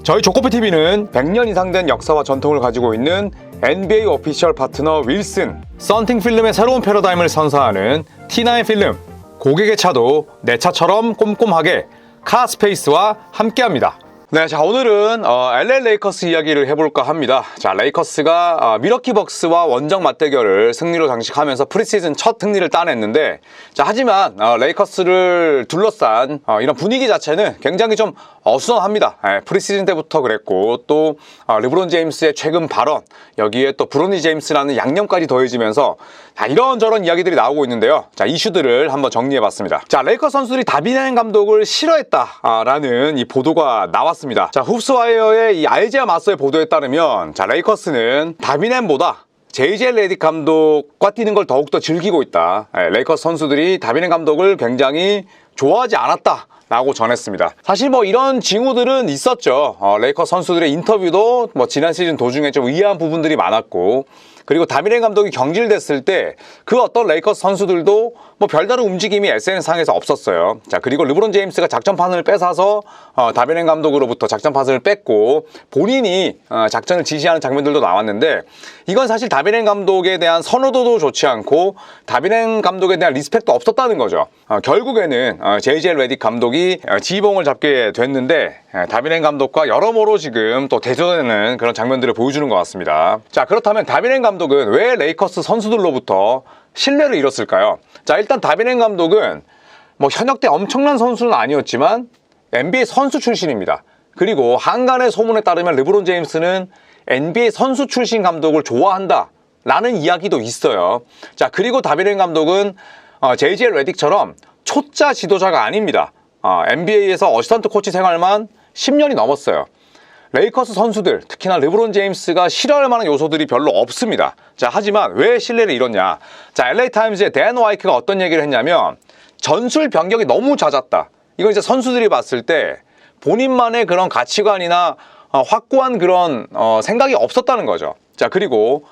저희 조코피TV는 100년 이상 된 역사와 전통을 가지고 있는 NBA 오피셜 파트너 윌슨, 썬팅 필름의 새로운 패러다임을 선사하는 T9 필름, 고객의 차도 내 차처럼 꼼꼼하게 카스페이스와 함께합니다. 네, 자 오늘은 LA 레이커스 이야기를 해볼까 합니다. 자, 레이커스가 미러키 벅스와 원정 맞대결을 승리로 장식하면서 프리시즌 첫 승리를 따냈는데, 자 하지만 레이커스를 둘러싼 이런 분위기 자체는 굉장히 좀 어수선합니다. 프리시즌 때부터 그랬고, 또 르브론 제임스의 최근 발언, 여기에 또 브로니 제임스라는 양념까지 더해지면서 이런저런 이야기들이 나오고 있는데요. 자, 이슈들을 한번 정리해봤습니다. 자, 레이커스 선수들이 다빈 감독을 싫어했다라는 이 보도가 나왔습니다. 자, 훅스와이어의 이 알제아 마서의 보도에 따르면, 자, 레이커스는 다빈 햄보다 JJ 레딕 감독과 뛰는 걸 더욱더 즐기고 있다. 레이커스 선수들이 다빈 감독을 굉장히 좋아하지 않았다 라고 전했습니다. 사실 뭐 이런 징후들은 있었죠. 레이커스 선수들의 인터뷰도 뭐 지난 시즌 도중에 좀 의아한 부분들이 많았고, 그리고 다빈 감독이 경질됐을 때 그 어떤 레이커스 선수들도 뭐 별다른 움직임이 SNS상에서 없었어요. 자, 그리고 르브론 제임스가 작전판을 뺏어서 다빈 감독으로부터 작전판을 뺏고 본인이 작전을 지시하는 장면들도 나왔는데, 이건 사실 다빈 감독에 대한 선호도도 좋지 않고 다빈 감독에 대한 리스펙도 없었다는 거죠. 결국에는 JJ 레딕 감독이 지휘봉을 잡게 됐는데, 다빈 감독과 여러모로 지금 또 대조되는 그런 장면들을 보여주는 것 같습니다. 자, 그렇다면 다빈 감독은 왜 레이커스 선수들로부터 신뢰를 잃었을까요? 자, 일단 다빈 감독은 뭐 현역 때 엄청난 선수는 아니었지만 NBA 선수 출신입니다. 그리고 한간의 소문에 따르면 르브론 제임스는 NBA 선수 출신 감독을 좋아한다 라는 이야기도 있어요. 자, 그리고 다빈 감독은 JJ 레딕처럼 초짜 지도자가 아닙니다. NBA에서 어시스턴트 코치 생활만 10년이 넘었어요. 레이커스 선수들, 특히나 르브론 제임스가 싫어할 만한 요소들이 별로 없습니다. 자, 하지만 왜 신뢰를 잃었냐? 자, LA타임즈의 댄 와이크가 어떤 얘기를 했냐면, 전술 변경이 너무 잦았다. 이건 이제 선수들이 봤을 때 본인만의 그런 가치관이나 확고한 그런 생각이 없었다는 거죠. 자, 그리고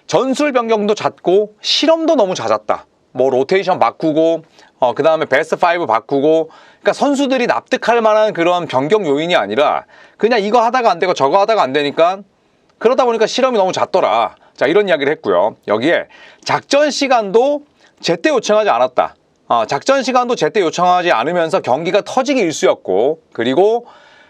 전술 변경도 잦고 실험도 너무 잦았다. 뭐 로테이션 바꾸고 그 다음에 베스트 5 바꾸고, 그러니까 선수들이 납득할 만한 그런 변경 요인이 아니라 그냥 이거 하다가 안 되고 저거 하다가 안 되니까, 그러다 보니까 실험이 너무 잦더라. 자, 이런 이야기를 했고요. 여기에 작전 시간도 제때 요청하지 않았다. 작전 시간도 제때 요청하지 않으면서 경기가 터지기 일쑤였고, 그리고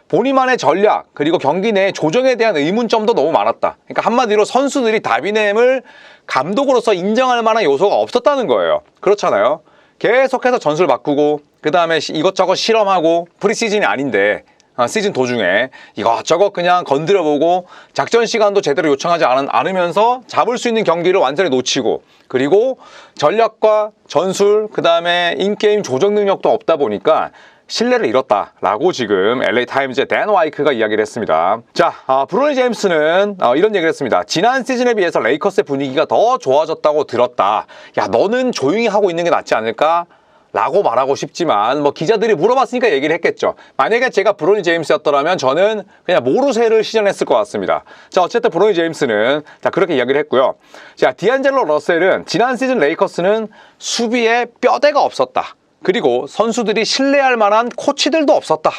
본인만의 전략, 그리고 경기 내 조정에 대한 의문점도 너무 많았다. 그러니까 한마디로 선수들이 다빈햄을 감독으로서 인정할 만한 요소가 없었다는 거예요. 그렇잖아요. 계속해서 전술 바꾸고, 그 다음에 이것저것 실험하고, 프리시즌이 아닌데 시즌 도중에 이것저것 그냥 건드려보고, 작전 시간도 제대로 요청하지 않으면서 잡을 수 있는 경기를 완전히 놓치고, 그리고 전략과 전술, 그 다음에 인게임 조정 능력도 없다 보니까 신뢰를 잃었다라고 지금 LA타임즈의 댄 와이크가 이야기를 했습니다. 자, 브로니 제임스는 이런 얘기를 했습니다. 지난 시즌에 비해서 레이커스의 분위기가 더 좋아졌다고 들었다. 야, 너는 조용히 하고 있는 게 낫지 않을까? 라고 말하고 싶지만, 뭐 기자들이 물어봤으니까 얘기를 했겠죠. 만약에 제가 브로니 제임스였더라면 저는 그냥 모르쇠를 시전했을 것 같습니다. 자, 어쨌든 브로니 제임스는 그렇게 이야기를 했고요. 자, 디안젤로 러셀은 지난 시즌 레이커스는 수비에 뼈대가 없었다. 그리고 선수들이 신뢰할 만한 코치들도 없었다.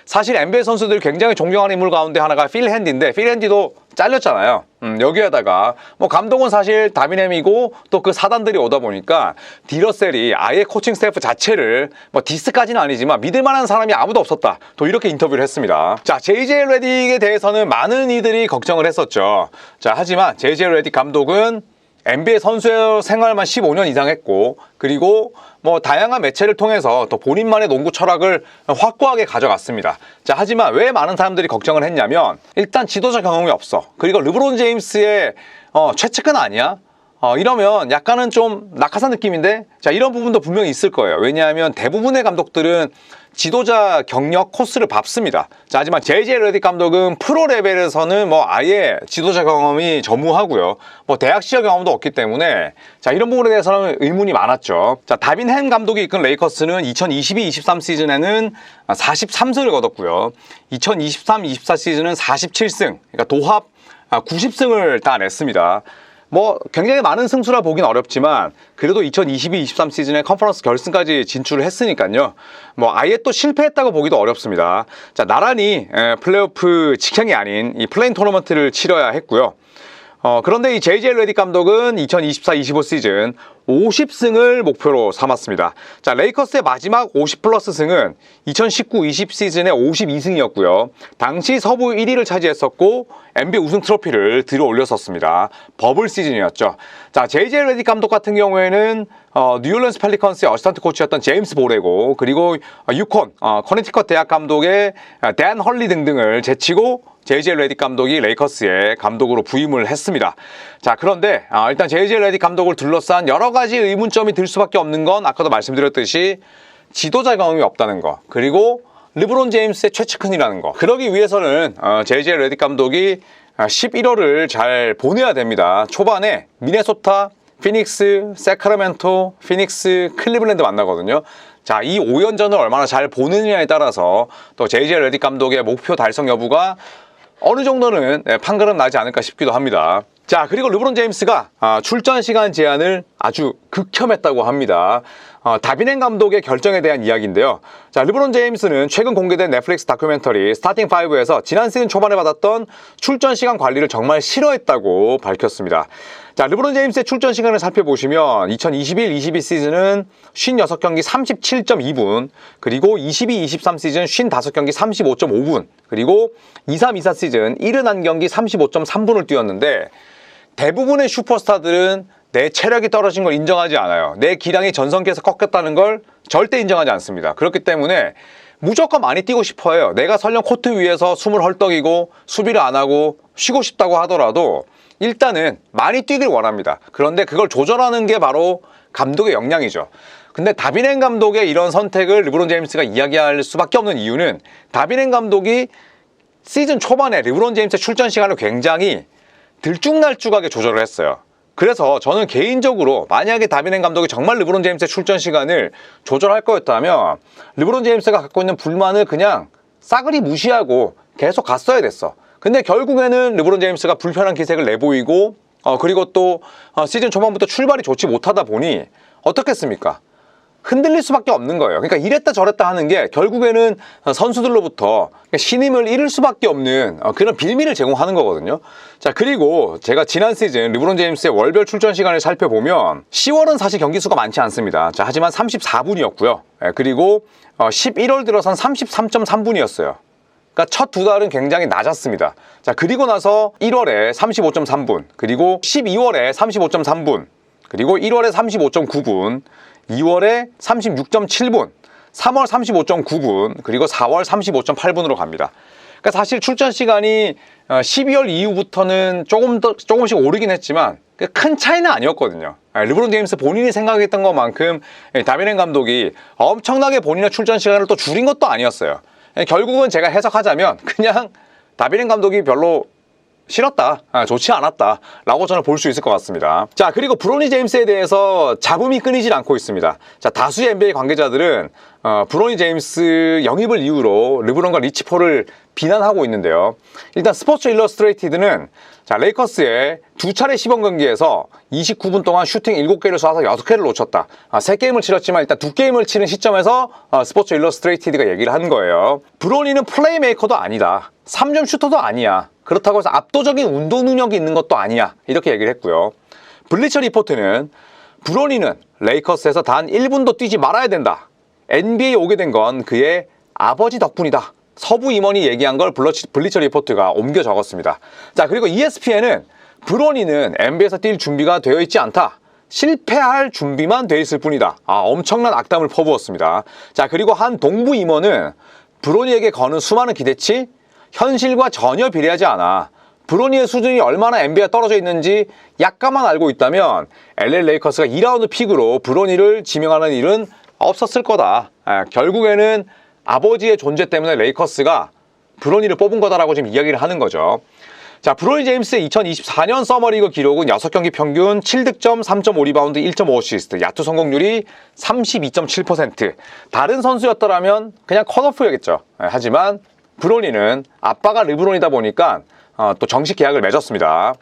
사실 NBA 선수들 굉장히 존경하는 인물 가운데 하나가 필 핸디인데, 필 핸디도 잘렸잖아요. 여기에다가 뭐 감독은 사실 다빈햄이고 또 그 사단들이 오다 보니까 디러셀이 아예 코칭 스태프 자체를 뭐 디스까지는 아니지만 믿을 만한 사람이 아무도 없었다. 또 이렇게 인터뷰를 했습니다. 자, JJ 레딕에 대해서는 많은 이들이 걱정을 했었죠. 자, 하지만 JJ 레딕 감독은 NBA 선수 생활만 15년 이상 했고, 그리고 뭐 다양한 매체를 통해서 또 본인만의 농구 철학을 확고하게 가져갔습니다. 자, 하지만 왜 많은 사람들이 걱정을 했냐면, 일단 지도자 경험이 없어. 그리고 르브론 제임스의 최측근 아니야? 이러면 약간은 좀 낙하산 느낌인데? 자, 이런 부분도 분명히 있을 거예요. 왜냐하면 대부분의 감독들은 지도자 경력 코스를 밟습니다. 자, 하지만 JJ 레딕 감독은 프로 레벨에서는 뭐 아예 지도자 경험이 전무하고요. 뭐 대학 시절 경험도 없기 때문에, 자, 이런 부분에 대해서는 의문이 많았죠. 자, 다빈 햄 감독이 이끈 레이커스는 2022-23 시즌에는 43승을 거뒀고요. 2023-24 시즌은 47승, 그러니까 도합 90승을 따냈습니다. 뭐 굉장히 많은 승수라 보긴 어렵지만 그래도 2022-23 시즌에 컨퍼런스 결승까지 진출을 했으니까요. 뭐 아예 또 실패했다고 보기도 어렵습니다. 자, 나란히 플레이오프 직행이 아닌 이 플레인 토너먼트를 치러야 했고요. 그런데 이 JJ 레딕 감독은 2024-25 시즌 50승을 목표로 삼았습니다. 자, 레이커스의 마지막 50 플러스 승은 2019-20 시즌의 52승이었고요. 당시 서부 1위를 차지했었고 NBA 우승 트로피를 들어 올렸었습니다. 버블 시즌이었죠. 자, JJ 레딕 감독 같은 경우에는 뉴올리언스 펠리컨스의 어시스턴트 코치였던 제임스 보레고, 그리고 유콘, 커네티컷 대학 감독의 댄 헐리 등등을 제치고 JJ 레딕 감독이 레이커스의 감독으로 부임을 했습니다. 자, 그런데 일단 JJ 레딕 감독을 둘러싼 여러 가지 의문점이 들 수밖에 없는 건 아까도 말씀드렸듯이 지도자 경험이 없다는 거, 그리고 르브론 제임스의 최측근이라는 거. 그러기 위해서는 JJ 레딕 감독이 11월을 잘 보내야 됩니다. 초반에 미네소타, 피닉스, 세크라멘토, 피닉스, 클리블랜드 만나거든요. 자, 이 5연전을 얼마나 잘 보느냐에 따라서 또 JJ 레딕 감독의 목표 달성 여부가 어느 정도는 판가름 나지 않을까 싶기도 합니다. 자, 그리고 르브론 제임스가 출전 시간 제한을 아주 극혐했다고 합니다. 다비넨 감독의 결정에 대한 이야기인데요. 자, 르브론 제임스는 최근 공개된 넷플릭스 다큐멘터리 스타팅 5에서 지난 시즌 초반에 받았던 출전 시간 관리를 정말 싫어했다고 밝혔습니다. 자, 르브론 제임스의 출전 시간을 살펴보시면 2021-22 시즌은 56경기 37.2분, 그리고 22-23 시즌 55경기 35.5분, 그리고 23-24 시즌 71경기 35.3분을 뛰었는데 대부분의 슈퍼스타들은 내 체력이 떨어진 걸 인정하지 않아요. 내 기량이 전성기에서 꺾였다는 걸 절대 인정하지 않습니다. 그렇기 때문에 무조건 많이 뛰고 싶어 해요. 내가 설령 코트 위에서 숨을 헐떡이고 수비를 안 하고 쉬고 싶다고 하더라도 일단은 많이 뛰길 원합니다. 그런데 그걸 조절하는 게 바로 감독의 역량이죠. 근데 다비넨 감독의 이런 선택을 르브론 제임스가 이야기할 수밖에 없는 이유는 다비넨 감독이 시즌 초반에 르브론 제임스의 출전 시간을 굉장히 들쭉날쭉하게 조절을 했어요. 그래서 저는 개인적으로 만약에 다비넨 감독이 정말 르브론 제임스의 출전 시간을 조절할 거였다면 르브론 제임스가 갖고 있는 불만을 그냥 싸그리 무시하고 계속 갔어야 됐어. 근데 결국에는 르브론 제임스가 불편한 기색을 내보이고 그리고 또 시즌 초반부터 출발이 좋지 못하다 보니 어떻겠습니까? 흔들릴 수밖에 없는 거예요. 그러니까 이랬다 저랬다 하는 게 결국에는 선수들로부터 신임을 잃을 수밖에 없는 그런 빌미를 제공하는 거거든요. 자, 그리고 제가 지난 시즌 르브론 제임스의 월별 출전 시간을 살펴보면 10월은 사실 경기 수가 많지 않습니다. 자, 하지만 34분이었고요. 그리고 11월 들어선 33.3분이었어요. 그러니까 첫 두 달은 굉장히 낮았습니다. 자, 그리고 나서 1월에 35.3분, 그리고 12월에 35.3분, 그리고 1월에 35.9분, 2월에 36.7분, 3월 35.9분, 그리고 4월 35.8분으로 갑니다. 그러니까 사실 출전 시간이 12월 이후부터는 조금씩 오르긴 했지만 큰 차이는 아니었거든요. 르브론 제임스 본인이 생각했던 것만큼 다비넨 감독이 엄청나게 본인의 출전 시간을 또 줄인 것도 아니었어요. 결국은 제가 해석하자면 그냥 다비넨 감독이 별로 싫었다, 좋지 않았다 라고 저는 볼 수 있을 것 같습니다. 자, 그리고 브로니 제임스에 대해서 잡음이 끊이질 않고 있습니다. 자, 다수의 NBA 관계자들은 브로니 제임스 영입을 이유로 르브론과 리치 폴을 비난하고 있는데요. 일단 스포츠 일러스트레이티드는 자, 레이커스의 두 차례 시범 경기에서 29분 동안 슈팅 7개를 쏴서 6개를 놓쳤다. 3게임을 치렀지만 일단 2게임을 치는 시점에서 스포츠 일러스트레이티드가 얘기를 한 거예요. 브로니는 플레이메이커도 아니다. 3점 슈터도 아니야. 그렇다고 해서 압도적인 운동 능력이 있는 것도 아니야. 이렇게 얘기를 했고요. 블리처 리포트는 브로니는 레이커스에서 단 1분도 뛰지 말아야 된다. NBA에 오게 된 건 그의 아버지 덕분이다. 서부 임원이 얘기한 걸 블리처 리포트가 옮겨 적었습니다. 자, 그리고 ESPN은 브로니는 NBA에서 뛸 준비가 되어 있지 않다. 실패할 준비만 돼 있을 뿐이다. 엄청난 악담을 퍼부었습니다. 자, 그리고 한 동부 임원은 브로니에게 거는 수많은 기대치 현실과 전혀 비례하지 않아. 브로니의 수준이 얼마나 NBA에 떨어져 있는지 약간만 알고 있다면 LA 레이커스가 2라운드 픽으로 브로니를 지명하는 일은 없었을 거다. 결국에는 아버지의 존재 때문에 레이커스가 브로니를 뽑은 거다라고 지금 이야기를 하는 거죠. 자, 브로니 제임스의 2024년 서머리그 기록은 6경기 평균 7득점, 3.5 리바운드, 1.5 어시스트, 야투 성공률이 32.7%. 다른 선수였더라면 그냥 컷오프였겠죠. 하지만 브로니는 아빠가 르브론이다 보니까 또 정식 계약을 맺었습니다.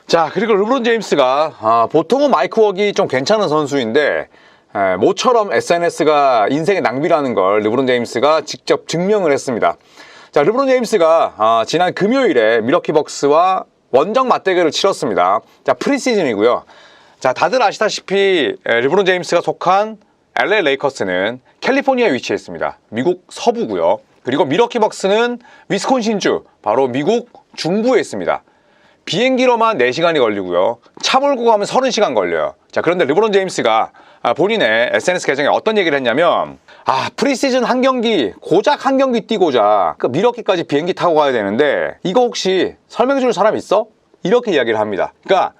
자, 그리고 르브론 제임스가 보통은 마이크 웍이 좀 괜찮은 선수인데 모처럼 SNS가 인생의 낭비라는 걸 르브론 제임스가 직접 증명을 했습니다. 자, 르브론 제임스가 지난 금요일에 밀워키 벅스와 원정 맞대결을 치렀습니다. 자, 프리시즌이고요. 자, 다들 아시다시피 르브론 제임스가 속한 LA 레이커스는 캘리포니아에 위치해 있습니다. 미국 서부고요. 그리고 밀워키 벅스는 위스콘신주, 바로 미국 중부에 있습니다. 비행기로만 4시간이 걸리고요. 차 몰고 가면 30시간 걸려요. 자, 그런데 르브론 제임스가 본인의 SNS 계정에 어떤 얘기를 했냐면 프리시즌 한 경기, 고작 한 경기 뛰고자 밀워키까지 비행기 타고 가야 되는데 이거 혹시 설명해 줄 사람 있어? 이렇게 이야기를 합니다. 그러니까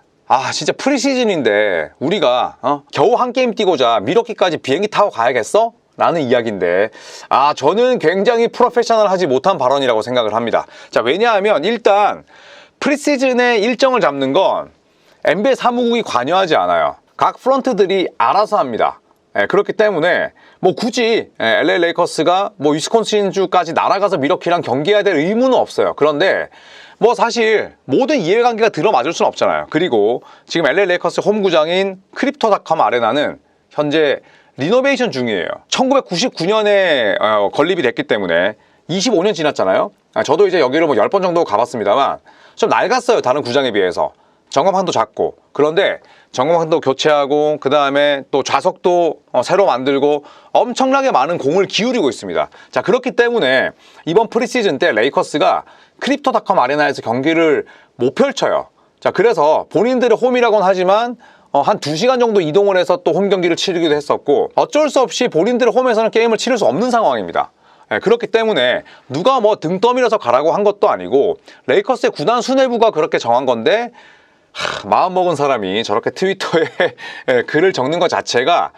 진짜 프리시즌인데 우리가 겨우 한 게임 뛰고자 밀워키까지 비행기 타고 가야겠어? 라는 이야기인데 저는 굉장히 프로페셔널하지 못한 발언이라고 생각을 합니다. 자, 왜냐하면 일단 프리시즌의 일정을 잡는 건 NBA 사무국이 관여하지 않아요. 각 프런트들이 알아서 합니다. 그렇기 때문에 굳이 LA 레이커스가 위스콘신주까지 날아가서 밀워키랑 경기해야 될 의무는 없어요. 그런데 사실 모든 이해관계가 들어맞을 수는 없잖아요. 그리고 지금 LA 레이커스 홈구장인 크립토닷컴 아레나는 현재 리노베이션 중이에요. 1999년에 건립이 됐기 때문에 25년 지났잖아요. 저도 이제 여기를 10번 정도 가봤습니다만 좀 낡았어요. 다른 구장에 비해서. 전광판도 작고. 그런데 전광판도 교체하고 그 다음에 또 좌석도 새로 만들고 엄청나게 많은 공을 기울이고 있습니다. 자, 그렇기 때문에 이번 프리시즌 때 레이커스가 크립토닷컴 아레나에서 경기를 못 펼쳐요. 자, 그래서 본인들의 홈이라고는 하지만 한 2시간 정도 이동을 해서 또 홈 경기를 치르기도 했었고 어쩔 수 없이 본인들의 홈에서는 게임을 치를 수 없는 상황입니다. 그렇기 때문에 누가 등 떠밀어서 가라고 한 것도 아니고 레이커스의 구단 수뇌부가 그렇게 정한 건데 마음먹은 사람이 저렇게 트위터에 글을 적는 것 자체가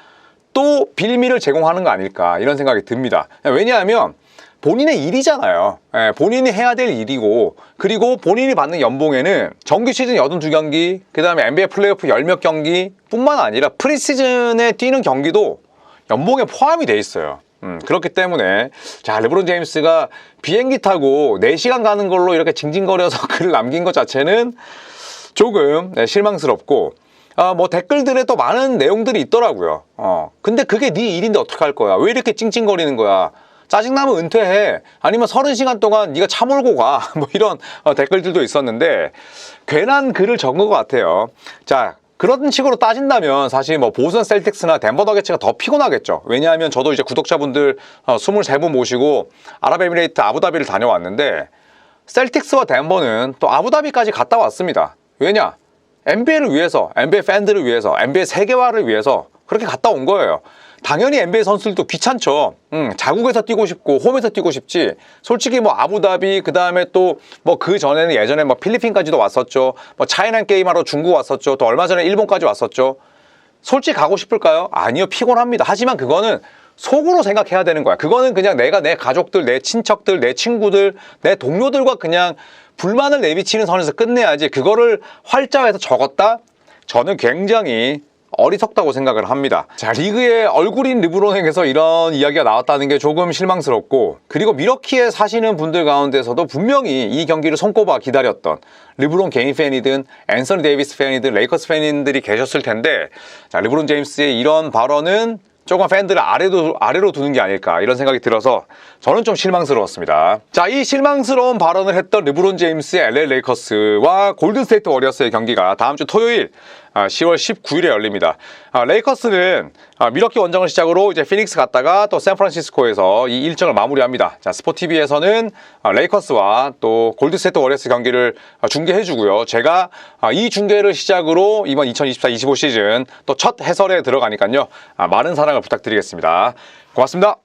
또 빌미를 제공하는 거 아닐까 이런 생각이 듭니다. 왜냐하면 본인의 일이잖아요. 본인이 해야 될 일이고 그리고 본인이 받는 연봉에는 정규 시즌 82경기 그 다음에 NBA 플레이오프 10몇 경기 뿐만 아니라 프리시즌에 뛰는 경기도 연봉에 포함이 돼 있어요. 그렇기 때문에 자, 르브론 제임스가 비행기 타고 4시간 가는 걸로 이렇게 징징거려서 글을 남긴 것 자체는 조금 실망스럽고 댓글들에 또 많은 내용들이 있더라고요. 근데 그게 네 일인데 어떡할 거야? 왜 이렇게 찡찡거리는 거야? 짜증나면 은퇴해. 아니면 30시간 동안 네가 차 몰고 가. 이런 댓글들도 있었는데 괜한 글을 적은 것 같아요. 자, 그런 식으로 따진다면 사실 보스턴 셀틱스나 덴버 너게츠가 더 피곤하겠죠. 왜냐하면 저도 이제 구독자분들 23분 모시고 아랍에미레이트 아부다비를 다녀왔는데 셀틱스와 덴버는 또 아부다비까지 갔다 왔습니다. 왜냐? NBA를 위해서, NBA 팬들을 위해서, NBA 세계화를 위해서 그렇게 갔다 온 거예요. 당연히 NBA 선수들도 귀찮죠. 자국에서 뛰고 싶고 홈에서 뛰고 싶지. 솔직히 아부다비 그 다음에 또 그 전에는 예전에 필리핀까지도 왔었죠. 차이나 게임하러 중국 왔었죠. 또 얼마 전에 일본까지 왔었죠. 솔직히 가고 싶을까요? 아니요, 피곤합니다. 하지만 그거는 속으로 생각해야 되는 거야. 그거는 그냥 내가 내 가족들, 내 친척들, 내 친구들, 내 동료들과 그냥 불만을 내비치는 선에서 끝내야지. 그거를 활자해서 적었다? 저는 굉장히 어리석다고 생각을 합니다. 자, 리그의 얼굴인 르브론에게서 이런 이야기가 나왔다는 게 조금 실망스럽고 그리고 밀워키에 사시는 분들 가운데서도 분명히 이 경기를 손꼽아 기다렸던 르브론 개인 팬이든 앤서니 데이비스 팬이든 레이커스 팬들이 계셨을 텐데 자, 르브론 제임스의 이런 발언은 조금 팬들을 아래로 두는 게 아닐까 이런 생각이 들어서 저는 좀 실망스러웠습니다. 자, 이 실망스러운 발언을 했던 르브론 제임스의 LA 레이커스와 골든스테이트 워리어스의 경기가 다음 주 토요일 10월 19일에 열립니다. 레이커스는 밀워키 원정을 시작으로 이제 피닉스 갔다가 또 샌프란시스코에서 이 일정을 마무리합니다. 자, 스포티비에서는 레이커스와 또 골든스테이트 워리어스 경기를 중계해주고요. 제가 이 중계를 시작으로 이번 2024-25 시즌 또 첫 해설에 들어가니까요. 많은 사랑을 부탁드리겠습니다. 고맙습니다.